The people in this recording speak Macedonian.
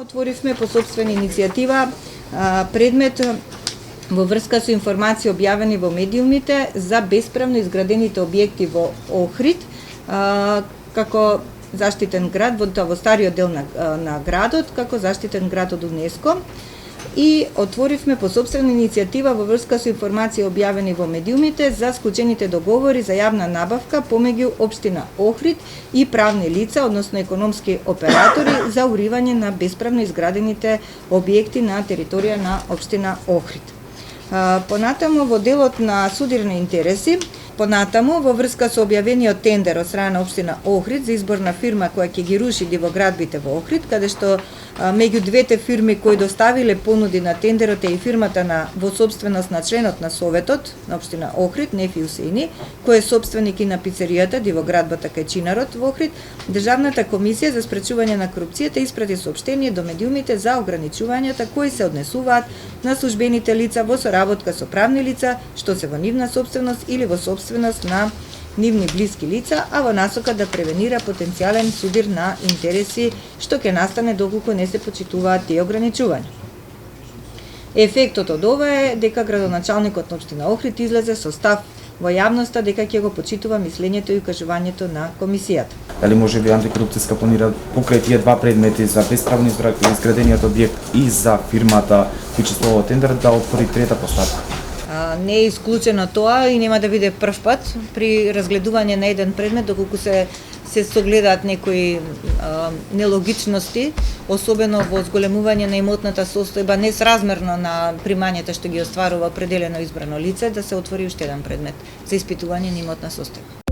Отворивме по собствена иницијатива предмет во врска со информации објавени во медиумите за бесправно изградените објекти во Охрид, како заштитен град во стариот дел на градот, како заштитен град од УНЕСКО. И отворивме по собствена иницијатива во врска со информации објавени во медиумите за склучените договори за јавна набавка помеѓу општина Охрид и правни лица, односно економски оператори, за уривање на бесправно изградените објекти на територија на општина Охрид. Понатаму во делот на судирни интереси, понатаму во врска со објавениот тендер од страна на општина Охрид за избор на фирма која ќе ги руши дивоградбите во Охрид, каде што меѓу двете фирми кои доставиле понуди на тендерот е и фирмата во собственост на членот на Советот на општина Охрид, Нефи Усеини, кој е собственик и на пицеријата дивоградбата Кајчинарот во Охрид. Државната комисија за спречување на корупцијата испрати соопштение до медиумите за ограничувањата кои се однесуваат на службените лица во соработка со правни лица што се во нивна собственост или во собственост на нивни блиски лица, а во насока да превенира потенцијален судир на интереси што ќе настане доколку не се почитуваат тие ограничувања. Ефектот од ова е дека градоначалникот на општина Охрид излезе со став во јавноста дека ќе го почитува мислењето и укажувањето на комисијата. Дали може би антикорупцијска планира покрај тие два предмети за бесправно изградениот објект и за фирмата кој учествува во тендерот да отвори трета постапка? Не е исклучено тоа и нема да биде прв пат при разгледување на еден предмет, доколку се согледаат некои нелогичности, особено во зголемување на имотната состојба несразмерно на примањата што ги остварува определено избрано лице, да се отвори уште еден предмет за испитување на имотна состојба.